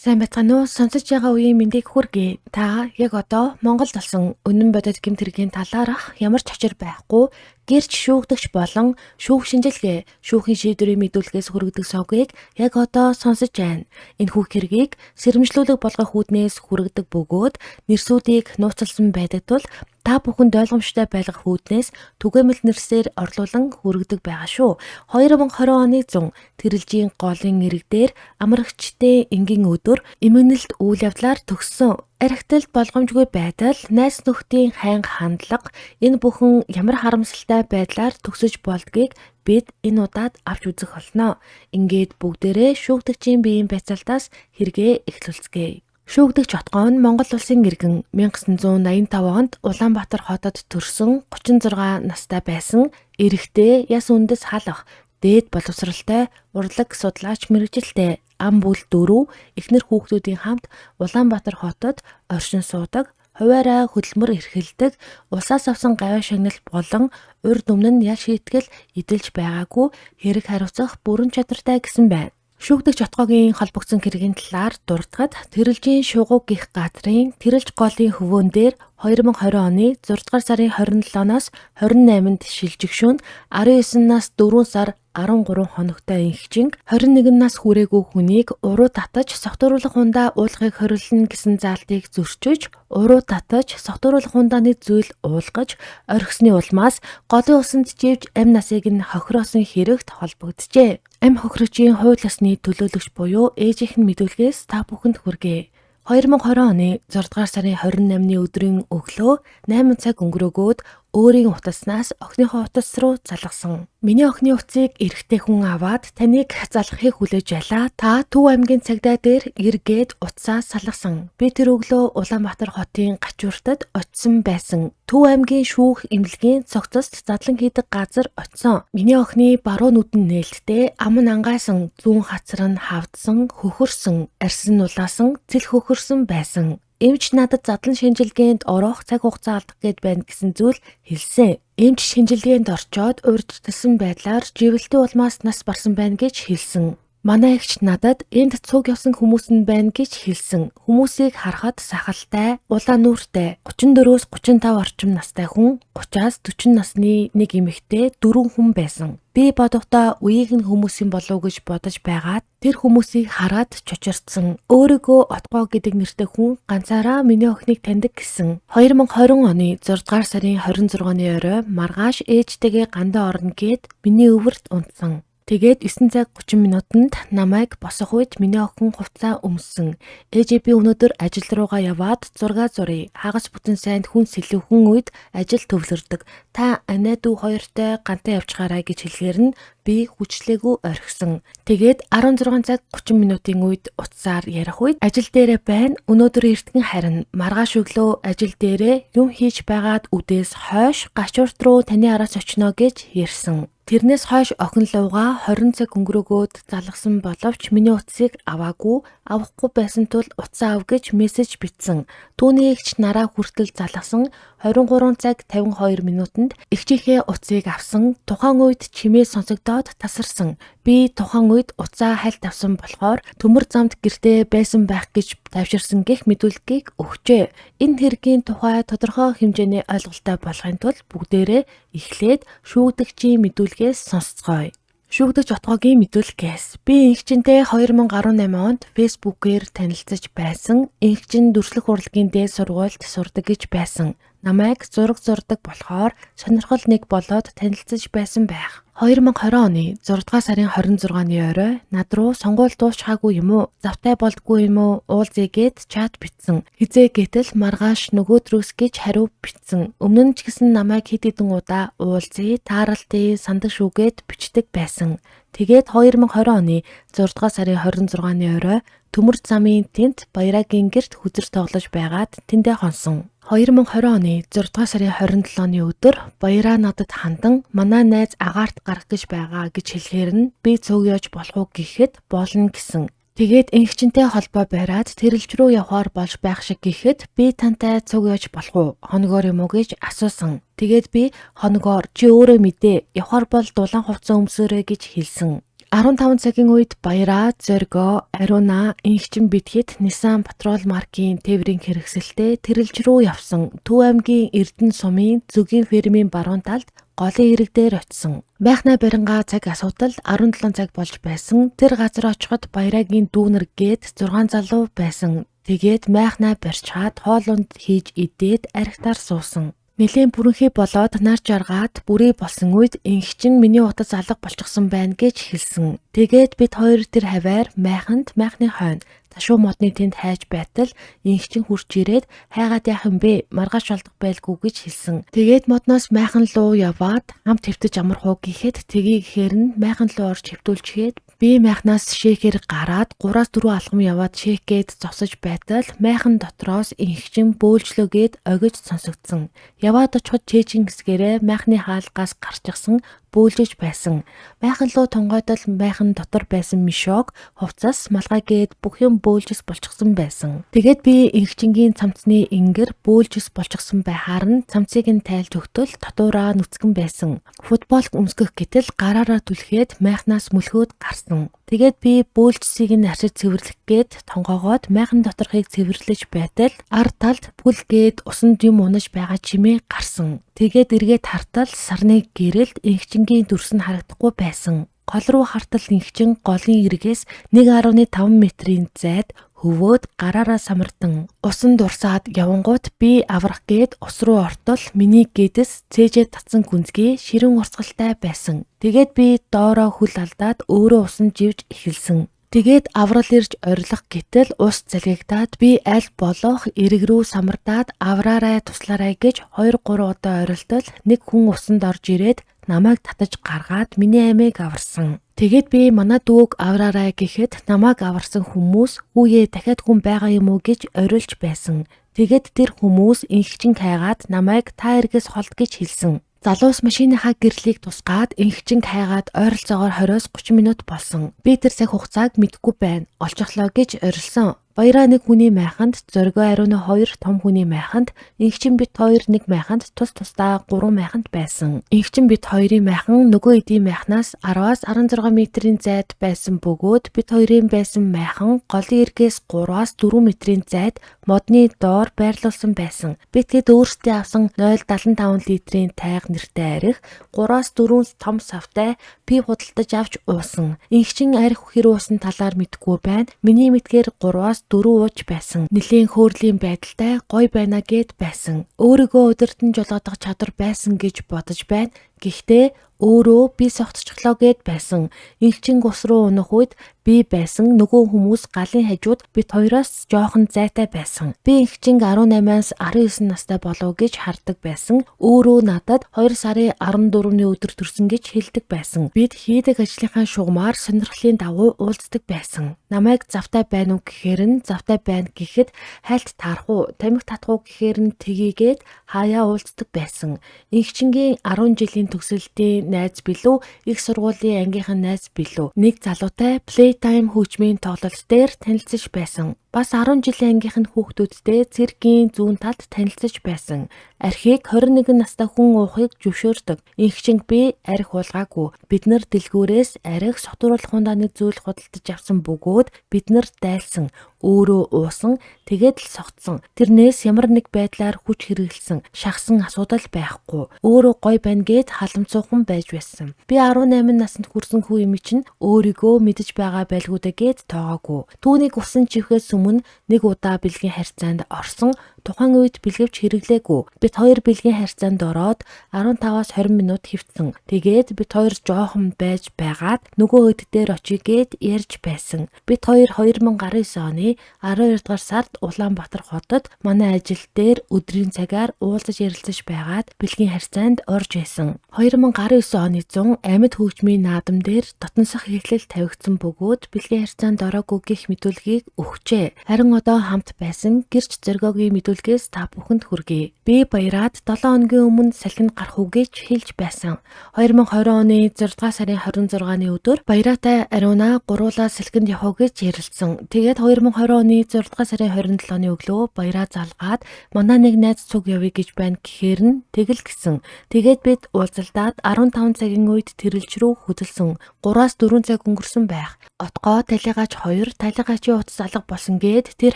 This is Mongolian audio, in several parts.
Сайн байцгаана уу? Сонсож байгаа үеийн мэндийг хүргэе. Та яг одоо Монголд болсон үнэн бодит гэмт хэргийн талаарх ямар ч очир байхгүй гэрч шүүгдэгч болон шүүх шинжилгээ, шүүхийн шийдвэрийн мэдүүлгээс хүргэдэг совгийг яг одоо сонсож байна. Энэхүү хэргийг сэрэмжлүүлэг болгох үүднээс хүргэдэг бөгөөд нэрсүүдийг нууцлсан байдаг тул та бүхэнд ойлгомжтой байлгах үүднээс түгээмэл нэрсээр орлуулан хүргэдэг байгаа шүү. 2020 оны 100 тэрэлжийн голын иргэдээр амрагчдын энгийн өдөр эмгэнэлт үйл явдлаар төгссөн. Архитект болгоомжгүй байдал, найз нөхдийн хайнга хандлага энэ бүхэн ямар харамсалтай байдлаар төгсөж болдгийг бид энэ удаад авч үзэх болно. Ингээд бүгдээрээ шүүгдэгчийн биеийн байцаалтаас хэрэгээ эхлүүлцгээе. Шүүгдэгч Отгоо нь Монгол улсын иргэн 1985 онд Улаанбаатар хотод төрсөн 36 настай байсан эрэгтэй яс үндэс халах дээд боловсралтай урлаг судлаач мэргэжилтэй ам бүл дөрөв эхнэр хүүхдүүдийн хамт Улаанбаатар хотод оршин суудаг, хуваарай хөдөлмөр эрхэлдэг, улсаас авсан гавьяа шагнал болон урьд өмнө нь ял шийтгэл эдэлж байгаагүй хэрэг хариуцах бүрэн чадвартай гэсэн байна. Шүүгдэгч Отгоогийн холбогдсон хэргийн талаар дурдгад тэрэлжийн шугуу гих газрын тэрэлж голын хөвөөн дээр 2020 оны 6 дугаар сарын 27-оос 28-нд шилжигшүүн 19 нас 4 сар 13 хоногтой инхчин 21 нас хүрээгүй хүнийг уруу татаж согтууруулах хундаа уулгахыг хориглоно гэсэн заалтыг зөрчиж уруу татаж согтууруулах хундааны зүйл уулгаж орхисны улмаас голын усанд живж амь насыг нь хохироосон хэрэгт холбогджээ. Амь хохирогчийн хууль ёсны төлөөлөгч буюу ээжийнх нь мэдүүлгээс та бүхэнд хүргэе. 2020 оны 6 дугаар сарын 28-ны өдрийн өглөө 8 цаг өнгөрөөгөөд өөрийн утаснаас охиныхоо утас руу залгасан. Миний охины утсыг эрэгтэй хүн аваад таныг залгахыг хүлээж байлаа. Та Төв аймгийн цагдаа дээр эргээд утсаа салгасан. Би тэр өглөө Улаанбаатар хотын гачууртад очисон байсан. Төв аймгийн шүүх эмнэлгийн цогцост задлан хийдэг газар очисон. Миний охины баруун нүдэн нээлттэй, ам нь ангайсан, зүүн хацар нь хавдсан, хөхөрсөн, арьс нь улаасан, цэл хөхөрсөн байсан. Эмч надад задлан шинжилгээнд орох цаг хугацаа алдах гээд байна гэсэн зүйл хэлсэн. Эмч шинжилгээнд орчоод урьдчилсан байдлаар живэлтийн улмаас нас барсан байна гэж хэлсэн. Манай эгч надад энд цуг явсан хүмүүс нь байна гэж хэлсэн. Хүмүүсийг харахад сахалтай, улаан нүртэй, 34-өөс 35 орчим настай хүн, 30-аас 40 насны нэг эмэгтэй 4 хүн байсан. Би бодохдоо үеийг нь хүмүүсийн болов гэж бодож байгаад тэр хүмүүсийг хараад чочирдсан. Өөрийгөө Отгоо гэдэг нэртэй хүн ганцаараа миний охиныг таньдаг гэсэн. 2020 оны 6 дугаар сарын 26-ны орой маргааш ээжтэйгээ гандаа орно гэд миний өвөрт унтсан. Тэгээд 9 цаг 30 минутанд намайг босох үед миний охин хувцас өмссөн. Ээжээ би өнөөдөр ажил руугаа яваад зураг зуръя. Хагас бүтэн сайнд хүн сэлэвхэн үед ажил төвлөрдөг. Та анаа дүү хоёртой гантаа явчихаарай гэж хэлэхээр нь би хүчлээгүй орхисон. Тэгээд 16 цаг 30 минутын үед утсаар ярих үед ажил дээрээ байна. Өнөөдөр эртхэн харин маргааш өглөө ажил дээрээ юм хийж байгаад үдээс хойш гачуурт руу таны араас очино гэж ярьсан. Тэрнээс хойш охин лууга 20 цаг өнгөрөөгөөд залгасан боловч миний утсыг аваагүй, авахгүй байсан тул утсаа ав гэж мессеж бичсэн. Түүний эгч нараа хүртэл залгасан 23 цаг 52 минутанд эгчийнхээ утсыг авсан. Тухайн үед чимээ сонсогдоод тасарсан. Би тухайн үед утсаа хальт авсан болохоор төмөр замд гэртээ байсан байх гэж тавьширсан гэх мэдүүлгийг өгчээ. Энэ хэргийн тухай тодорхой хэмжээний ойлголттой болохын тулд бүгдээрээ эхлээд шүүгдэгчийн мэдүүлгээс сонсцгоё. Шүүгдэгч Отгоогийн мэдүүлгээс би инхчинтэй 2018 онд фэйсбүүкээр танилцаж байсан. Инхчин дүрслэх урлагийн дээд сургуульд сурдаг гэж байсан. Намайг зураг зурдаг болохоор сонирхол нэг болоод танилцаж байсан байх. 2020 оны 6 дугаар сарын 26-ны орой над руу сонгуул дуусчихаагүй юм уу? Завтай болдгүй юм уу? Уулзъя гэд чат бичсэн. Хизээ гэтэл маргааш нөгөөдрөөс гэж хариу бичсэн. Өмнө нь ч гэсэн намайг хэд хэдэн удаа уулзъя, тааралтыг сандаг шүүгээд бичдэг байсан. Тэгээд 2020 оны 6 дугаар сарын 26-ны орой төмөр замын тэнд Баярагийн гэрт хүзэр тоглож байгаад тэндээ хонсон. 2020 оны 6 дугаар сарын 27-ны өдөр Баяраа надад хандан манай найз агаарт гарах гэж байгаа гэж хэлэхээр нь би цугьёож болох уу гэхэд болно гэсэн. Тэгээд инхчинтэй холбоо бариад тэрэлж рүү явхаар болж байх шиг гэхэд би тантай цугьёож болох уу? Хоногоор юм уу гэж асуусан. Тэгээд би хоногоор чи өөрөө мэдээ явхаар бол дулаан хувцас өмсөөрэй гэж хэлсэн. 15 цагийн үед Баяраа, Зорго, Ариуна, Ингчин Битгит, Nissan Patrol маркийн тээврийн хэрэгсэлтэй тэрэлж рүү явсан Төв аймгийн Эрдэнэ сумын Зүгийн фермийн баруун талд голын ирэг дээр очисон. Майхнаа барингаа цаг асуудал 17 цаг болж байсан. Тэр газар очиход Баяраагийн дүүнэр гээд 6 залуу байсан. Тэгээд майхнаа барьж хаад хоолунд хийж идээд архитаар суусан. Нилийн бүрэнхий болоод нар жаргаад бүрий болсон үед ингчин миний утас алга болчихсон байна гэж хэлсэн. Тэгээд бид хоёр тэр хаваар майхны хойно ташуу модны тэнд хайж байтал ингчин хурж ирээд хайгаад яах юм бэ? Маргааш болдох байлгүй гэж хэлсэн. Тэгээд модноос майхан руу яваад хамт хэвтэж амархуу гэхэд гэхээр нь майхан руу орж хэвтүүлчихэд би майхнаас шейкер гараад 3-4 алхам яваад шейкгээд зогсож байтал майхан дотроос ингчин бөөлжлөөгээд огиж сонсогдсон. Яваад очиход чэйжин хэсгээрээ майхны хаалгаас гарчихсан бөөлжөж байсан. Майхан руу тонгойдол майхан дотор байсан мишог хувцас малгайгээд бүх юм бөөлжс болчихсон байсан. Тэгээд би ингчингийн цамцны ингэр бөөлжс болчихсон байхаар нь цамцыг нь тайлж өгтөл дотоороо нүцгэн байсан. Футбол өмсгөх гэтэл гараараа түлхээд майхнаас мөлхөөд гарсан. Тэгээд би бөөлжсийг нь ашиг цэвэрлэх гээд тонгоогоод майхан доторхыг цэвэрлэж байтал ард талд бүлгээд усанд юм унаж байгаа чимээ гарсан. Тэгээд эргээд хартал сарны гэрэлд ингчингийн дүрс нь харагдахгүй байсан. Гол руу хартал ингчин голын эргээс 1.5 метрийн зайд хөвөөд гараараа самардан усан дурсаад явангууд би аврах гээд ус руу ортол миний гэдэс цээжээ татсан гүнзгий ширэн урсгалтай байсан. Тэгээд би доороо хөл алдаад өөрөө усан живж эхэлсэн. Тэгээд аврал ирж орилох гэтэл ус залгигдаад би аль болох эрэг рүү самардаад авраарай туслаарай гэж 2-3 удаа орилтол нэг хүн усанд орж ирээд намайг татаж гаргаад миний амийг аварсан. Тэгээд би манай дүүг авраарай гэхэд намайг аварсан хүмүүс "Хүүе дахиад хүн байгаа юм уу?" гэж орилж байсан. Тэгээд тэр хүмүүс ингчин хайгаад намайг "Та эргээс холд" гэж хэлсэн. Залуус машиныхаа гэрлийг тусгаад ингчин хайгаад ойролцоогоор 20-30 минут болсон. Би тэр цаг хугацааг мэдэхгүй байна. Олчихлоо гэж орилсон. Баяраа нэг хүний майханд, Зорго Ариуна 2 том хүний майханд, ингчин бит 2 нэг майханд тусдаа 3 майханд байсан. Ингчин бит 2-ын майхан нөгөө эдийн майхнаас 10-аас 16 метрийн зайд байсан бөгөөд бит 2-ын байсан майхан голын эргээс 3-аас 4 метрийн зайд модны доор байрлуулсан байсан. Битгэд өөрсдөө авсан 0.75 литрийн тайг нэртэй арих 3-аас 4 том савтай пи худалдаж авч уусан. Ингчин арих хэр уусан талаар мэдэхгүй байна. Миний мэдгээр 3-аас 4 ууж байсан. Нилийн хөөрлийн байдалтай гой байна гэд байсан. Өөрийгөө удирдан жолоодох чадвар байсан гэж бодож байна. Гэхдээ өөрөө би согтчихлоо гэд байсан. Ингчин ус руу унах үед би байсан нөгөө хүмүүс галын хажууд бит 2-оос жоохон зайтай байсан. Би ингчин 18-аас 19 настай болов гэж хардаг байсан. Өөрөө надад 2 сарын 14-ний өдөр төрсөн гэж хэлдэг байсан. Бид хийдэг ажлынхаа шугамар сонирхлын дагуу уулздаг байсан. Намайг завтай байна уу гэхээр нь завтай байна гэхэд хайлт таарах уу, тамхи татах уу гэхээр нь тгийгээд хаяа уулздаг байсан. Ингчингийн 10 жилийн төгсөлтийн найз билүү, их сургуулийн ангийнхан найз билүү. Нэг залуутай Playtime хөгжмийн тоглолт дээр танилцж байсан. Бас 10 жилийн ангийнхан хүүхдүүдтэй циркийн зүүн талд танилцж байсан. Архийг 21 настай хүн уухыг зөвшөөрдөг. Ингчин би арх уулгаагүй. Бид нар дэлгүүрээс арх сотруулах нэг зүйл худалдаж авсан бөгөөд бид нар дайлсан. Өөрөө уусан, тэгээд л согтсон. Тэрнээс ямар нэг байдлаар хүч хэрэгэлсэн, шахсан асуудал байхгүй. Өөрөө гой байна гэд халамцуухан байж байсан. Би 18 наснд хүрсэн хүү юм чинь өөрийгөө мэдэж байгаа байлгүй гэд тоогоогүй. Түүнийг усан чихээс өмнө нэг удаа бэлгийн харьцаанд орсон. Тухайн үед бэлгэвч хэрэглээгүй. Бид хоёр бэлгийн харьцаанд ороод 15-аас 20 минут хэвтсэн. Тэгээд бид хоёр жоохон байж байгаад нөгөө хэд дээр очигээд ярьж байсан. Бид хоёр 2019 оны 12 дугаар сард Улаанбаатар хотод манай ажил дээр өдрийн цагаар уулзаж ярилцаж байгаад бэлгийн харьцаанд орж байсан. 2019 оны 100 амьд хөгжмийн наадам дээр дотносох эхлэл тавигдсан бөгөөд бэлгийн харьцаанд ороогүй гэх мэдүүлгийг өгчээ. Харин одоо хамт байсан гэрч Зоргогийн мэдүүлгээс та бүхэнд хүргэе. Би баяраад 7 хоногийн өмнө салхинд гарах уу гэж хэлж байсан. 2020 оны 6 дугаар сарын 26-ны өдөр баяраатай ариунаа гуруулаа салхинд явах гэж ярилцсан. Тэгээд 2020 оны 6 дугаар сарын 27-ны өглөө баяраа залгаад манай нэг найз цуг явъя гэж байна гэхээр нь тэгэл гисэн. Тэгээд бид уулзалдаад 15 цагийн үед тэрэлж рүү хөдөлсөн. 3-4 цаг өнгөрсөн байх. Отгоо талигаач 2 талигаачийн утас алга болсон гээд тэр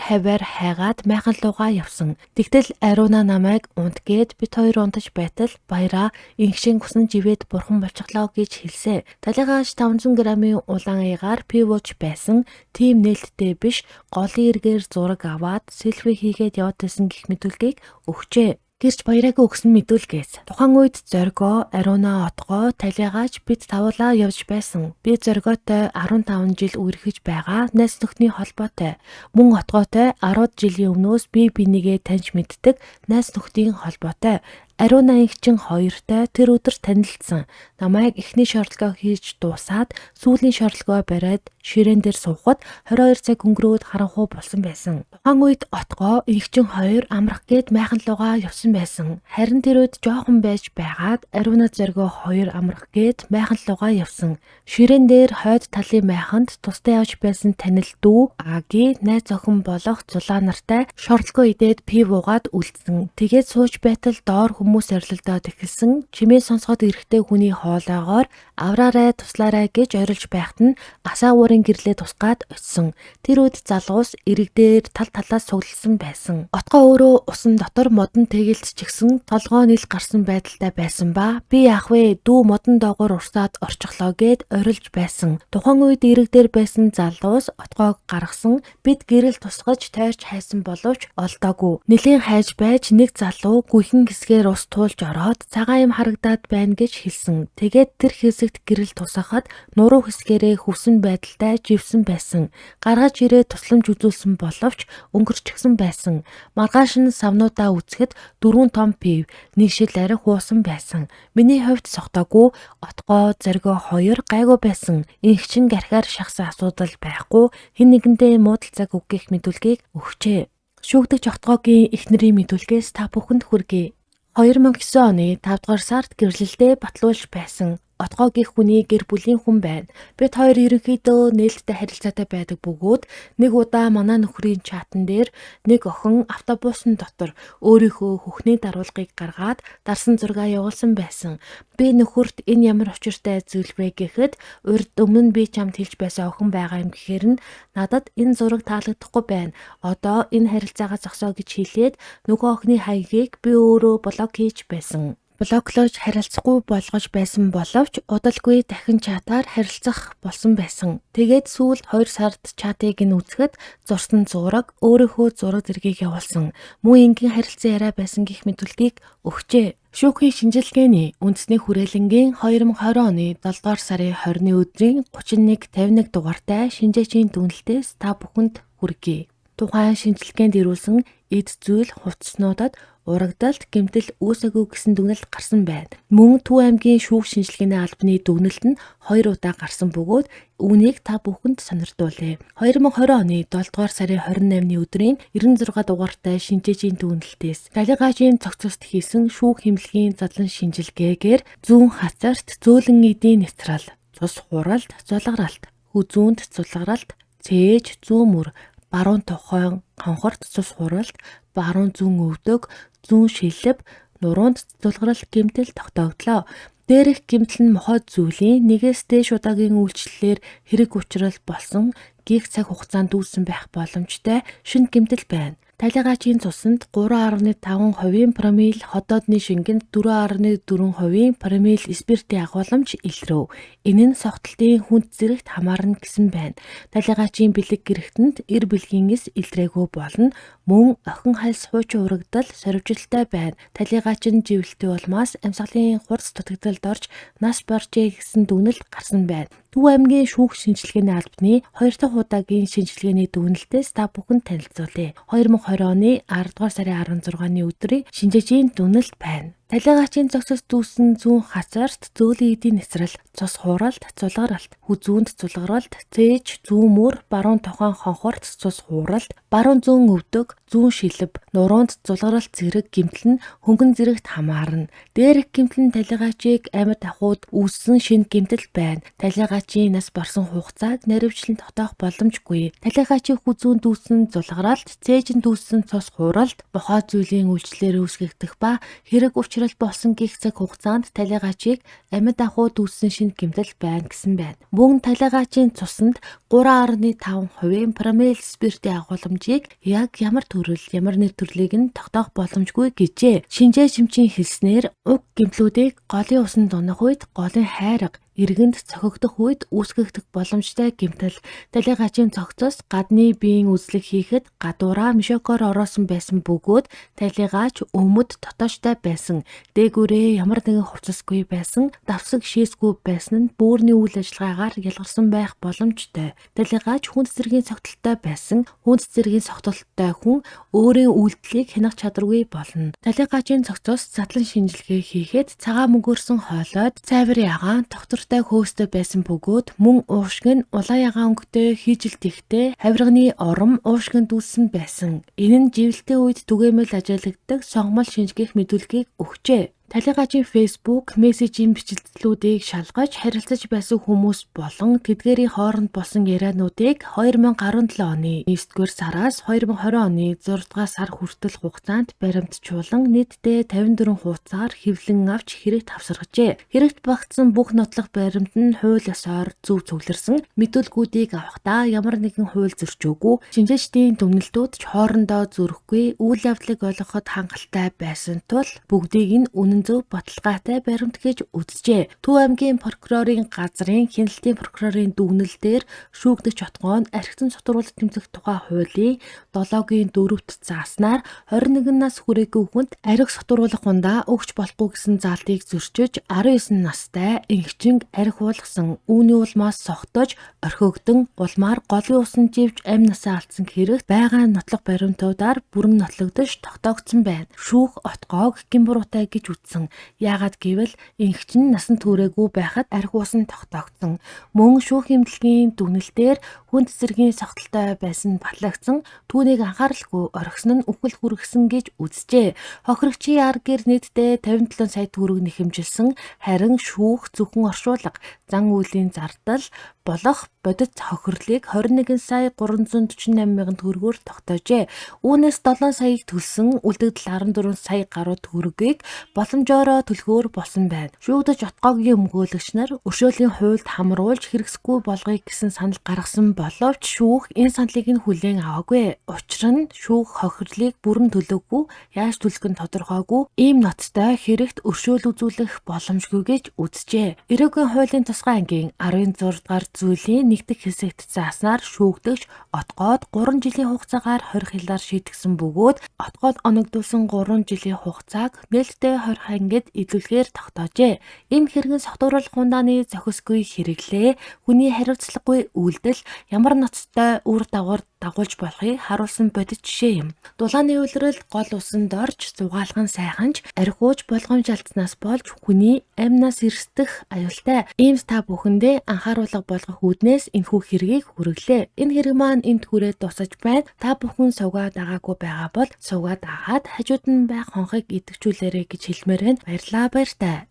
хаваар хайгаад майхан луугаа явсан. Тэгтэл ариунаа намайг унт гээд бид хоёр унтаж байтал баяраа инхшин гусан живэд бурхан болчихлоо гэж хэлсэ. Талигаач 500 г-ийн улаан аягаар пивууч байсан. Тим нээлттэй биш, голын эргээр зураг аваад селфи хийгээд яваадсэн гэх мэдүүлгийг өгчээ. Гэрч баяраагаа өгсөн мэдүүлгээс тухайн үед зоргоо, ариунаа, отгоо, талигаач бид тавуулаа явж байсан. Би зоргоотой 15 жил үргэлж байгаа найз нөхдөний холбоотой. Мөн отгоотой 10 жилийн өмнөөс би бинийгээ таньж мэддэг найз нөхдийн холбоотой. Ариунаа инхчин хоёртой тэр өдөр танилцсан. Намайг эхний шорлогоо хийж дуусаад сүүлийн шорлогоо бариад ширээн дээр суухад 22 цаг өнгөрөөд харанхуй болсон байсан. Тухайн үед отгоо инхчин хоёр амрах гээд майхан луугаа явсан байсан. Харин тэр үед жоохон байж байгаад ариунаа зоргоо хоёр амрах гээд майхан луугаа явсан. Ширээн дээр хойд талын майханд тустай явж байсан танил дүү Аги найз охин болох зулаа нартай шорлогоо идээд пив уугаад үлдсэн. Тэгээд сууж байтал доор хүмүүс орилдоод эхэлсэн. Чимээ сонсгоод ирэхтэй хүний хоолойгоор авраарай туслаарай гэж орилж байхад нь асаа уурын гэрлээ тусгаад очсон. Тэр үед залуус иргэдээр тал талаас сугласан байсан. Отгоо өөрөө усан дотор модон тэгэлцчихсэн толгоо нийл гарсан байдалтай байсан ба би яах вэ дүү модон доогоор урсаад орчихлоо гэд орилж байсан. Тухайн үед иргэдээр байсан залуус отгоог гаргасан. Бид гэрэл тусгаж тойрч хайсан боловч олдоогүй. Нэлийн хайж байж нэг залуу гүйхэн хэсгээр ус туулж ороод цагаан юм харагдаад байна гэж хэлсэн. Тэгээд тэр хэсэгт гэрэл тусахад нуруу хэсгээрээ хөвсөн байдалтай живсэн байсан. Гаргаж ирээ тусламж үзүүлсэн боловч өнгөрчихсөн байсан. Маргааш нь савнуудаа үзэхэд 4 том пив, нэг шил арх хуусан байсан. Миний хувьд согтоогүй отгоо зоргоо 2 гайгүй байсан. Инхчин гарахаар шахсан асуудал байхгүй. Хэн нэгэндээ муудалцаг өгөх мэдүүлгийг өгчээ. Шүүгдэгч отгоогийн эхнэрийн мэдүүлгээс та бүхэнд хүргэе. 2009 оны 5 дугаар сард гэрлэлдээ батлуулж байсан. Отгоогийн хүний гэр бүлийн хүн байна. Бид хоёр ерөнхийдөө нээлттэй харилцаатай байдаг бөгөөд нэг удаа манай нөхрийн чатан дээр нэг охин автобусын дотор өөрийнхөө хөхний даруулгыг гаргаад дарсан зураг явуулсан байсан. Би нөхөрт энэ ямар учиртай зүйл вэ гэхэд урд өмнө нь би чамд хэлж байсан охин байгаа юм гэхээр нь надад энэ зураг таалагдахгүй байна. Одоо энэ харилцаагаа зогсоо гэж хэлээд нөгөө охины хаягийг би өөрөө блок хийж байсан. Блоклож харилцахгүй болгож байсан боловч удалгүй дахин чатаар харилцах болсон байсан. Тэгээд сүүлд 2 сард чатыг нь үзэхэд зурсан зураг өөрийнхөө зураг зэргийг явуулсан. Мөн энгийн харилцан яриа байсан гэх мэдүүлгийг өгчээ. Шүүхийн шинжилгээний үндэсний хүрээлэнгийн 2020 оны 7 дугаар сарын 20-ны өдрийн 31-51 дугаартай шинжээчийн дүгнэлтээс та бүхэнд хүргэе. Тухайн шинжилгээнд ирүүлсэн эд зүйл хувцснуудад урагдалт гэмтэл үүсээгүй гэсэн дүгнэлт гарсан байна. Мөн Төв аймгийн шүүх шинжилгээний албаны дүгнэлт нь 2 удаа гарсан бөгөөд үүнийг та бүхэнд сонирдуулъя. 2020 оны 7 дугаар сарын 28-ны өдрийн 96 дугаартай шинжээчийн дүгнэлтээс талигаачийн цогцост хийсэн шүүх хэмжлэгийн задлан шинжилгээгээр зүүн хацарт зөөлөн эдийн нэвтрал, цус хуралд, зулгаралт, хүзүүнд цулгаралт, цээж, зүүн мөр, баруун тухайн хонхорт цус хуралт, баруун зүүн өвдөг, зүүн шилб, нуруунд цулгаралт гэмтэл тогтогдлоо. Дээрх гэмтэл нь мохот зүйлийн нэгээс дээш удаагийн үйлчлэлээр хэрэг учрал болсон гих цаг хугацаанд үүссэн байх боломжтой шинэ гэмтэл байна. Талигаачийн цуснд 3.5% промил, хотоодны шингэнд 4.4% промил спиртийн агуулмж илрөв. Энэ нь согтолтын хүнд зэрэгт хамаарна гэсэн байна. Талигаачийн бэлэг гэрэгтэнд эр бэлгийнээс илрээгүй болно. Мөн охин хальс хуучин урагдал сорвжилттай байна. Талигаач нь живэлтийн улмаас амьсгалын хурц дутагдалд орж нас баржээ гэсэн дүгнэлт гарсан байна. Төв аймгийн шүүх шинжилгээний албаны 2 дахь удаагийн шинжилгээний дүгнэлтээс та бүхэнд танилцуулъя. 2020 оны 10 дугаар сарын 16-ны өдрийн шинжээчийн дүгнэлт байна. Талигаачийн цогцос дүүсэн зүүн хацаарт зөөлөн эдийн несрэл, цус хууралт, цулгаралт, хүзүүнд цулгаралт, цээж, зүүн мөр, баруун тухайн хонхорт цус хууралт, баруун зүүн өвдөг, зүүн шилб, нуруунд цулгаралт зэрэг гэмтэл нь хөнгөн зэрэгт хамаарна. Дээрх гэмтэл нь талигаачийг амьд ахуйд үүссэн шинэ гэмтэл байна. Талигаачийн нас барсан хугацааг наривчлан тогтоох боломжгүй. Талигаачийн хүзүүн дүүсэн цулгаралт, цээж нь дүүсэн цус хууралт, бохоо зүйлийн үйлчлэлээр үүсгэгдэх ба хэрэг учрал болсон гих цаг хугацаанд талигаачийг амьд ахуйд үүссэн шинэ гэмтэл байна гэсэн байна. Мөн талигаачийн цуснд 3.5% промил спиртийн агуулмжийг яг ямар төрөл, ямар нэр төрлийг нь тогтоох боломжгүй гэжээ. Шинжээ шимчийн хэлснээр уг гэмтлүүдийг голын усанд унах үед голын хайрга иргэнд цохигдох үед үүсгэгдэх боломжтой гэмтэл. Талигаачийн цогцос гадны биеийн үзлэг хийхэд гадуураа мишокоор ороосон байсан бөгөөд талигаач өмд дотооштой байсан. Дээгүүрээ ямар нэгэн хувцасгүй байсан, давсаг шийсгүй байсан нь бөөрийн үйл ажиллагаагаар ялгарсан байх боломжтой. Талигаач хүнд зэргийн цогтолтой байсан. Хүнд зэргийн цогтолттой хүн өөрийн үйлдэлийг хянах чадваргүй болно. Талигаачийн цогцос задлан шинжилгээ хийхэд цагаан мөнгөрсөн хоолойд цайвар ягаан тогтвортой хөөстэй байсан бөгөөд мөн уушиг нь улаан ягаан өнгөтэй хийжилтэхтэй хавирганы ором уушигнд дүүссэн байсан. Энэ нь живэлтийн үед түгээмэл ажиглагддаг сонгомол шинжгээх мэдүүлгийг өгчээ. Талигаачийн Facebook мессежийн бичлэлүүдийг шалгаж харилцаж байсан хүмүүс болон тэдгээрийн хооронд болсон яриануудыг 2017 оны 9-р сараас 2020 оны 6-р сар хүртэл хугацаанд баримтжуулан нийтдээ 54 хуудасаар хэвлэн авч хэрэгт авсаргажээ. Хэрэгт багтсан бүх нотлох баримт нь хууль ёсоор зөв цугларсан. Мэдүүлгүүдийг авахдаа ямар нэгэн хууль зөрчөөгүй, шинжээчдийн дүгнэлтүүд ч хоорондоо зөрөхгүй, үйл явдлыг ойлгоход хангалттай байсан тул бүгдийг нь зөв баталгаатай баримт гэж үзжээ. Төв аймгийн прокурорын газрын хяналтын прокурорын дүгнэлтээр шүүгдэж отгоо нь архитектурын сотруулалт тэмцэх тухай хуулийн 7-гийн 4-т зааснаар 21 нас хүрээгүй хүнд архи сотруулах хундаа өгч болохгүй гэсэн заалтыг зөрчиж 19 настай ингчин архи уулгасан. Үүний улмаас согтож орхигдсон улмаар голын усан живж амь насаа алдсан хэрэгт байгаа нотлох баримтуудаар бүрэн нотлогдож тогтоогдсон байна. Шүүх отгоог гэмбуруутай гэж үзсэн. Яагаад гэвэл ингчин насан туршаагүй байхад архи усан тогтоогдсон. Мөн шүүх эмнэлгийн дүгнэлтээр хүнд цэцэргийн согтолтой байсан батлагдсан. Түүнийг анхааралгүй орхисон нь үхэл хүргэсэн гэж үзжээ. Хохирогчийн аргаар нийтдээ 57 сая төгрөг нэхэмжилсэн. Харин шүүх зөвхөн оршуулга, зан үйлийн зардал болох бодит хохирлыг 21 сая 348 мянган төгрөгөөр тогтоожээ. Үүнээс 7 саяыг төлсөн, үлдэгдэл 14 сая гаруй төгрөгийг боломжоор төлөхөөр болсон байна. Шүүгдэж отгоогийн өмгөөлөгч нар өршөөлийн хуульд хамруулж хэрэгсэхгүй болгоё гэсэн санал гаргасан боловч шүүх энэ саналыг нь хүлээн аваагүй. Учир нь шүүх хохирлыг бүрэн төлөөгүй, яаж төлөх нь тодорхойгүй ийм ноцтой хэрэгт өршөөл үзүүлэх боломжгүй гэж үзжээ. Ирээгүй хуулийн тусгай ангийн 16 дугаар зүйлийн 1-р хэсэгт зааснаар шүүгдэгч отгоод 3 жилийн хугацаагаар 20 хилаар шийдгсэн бөгөөд отгоод оногдуулсан 3 жилийн хугацааг нээлттэй 20 ангид илүүлэхээр тогтоожээ. Ийм хэрэгэн согтууруулах хундааны зохисгүй хэрэглээ, хүний хариуцлагагүй үйлдэл ямар ноцтой үр дагавар дагуулж болохыг харуулсан бодит жишээ юм. Дулааны үйлрэл гол усанд орж зугаалган сайханж архиуж болгоомж алдснаас болж хүний амнаас эрсдэх аюултай. Иймс та бүхэндээ анхааруулга болгох үүднээс энэхүү хэргийг хүргэлээ. Энэ хэрэг маань энд хүрээд дуусаж байна. Та бүхэн сувгаад агаагүй байгаа бол сувгаад агаад хажууд нь байх хонхыг идэвхжүүлээрэй гэж хэлмээр байна. Баярлалаа, баяртай.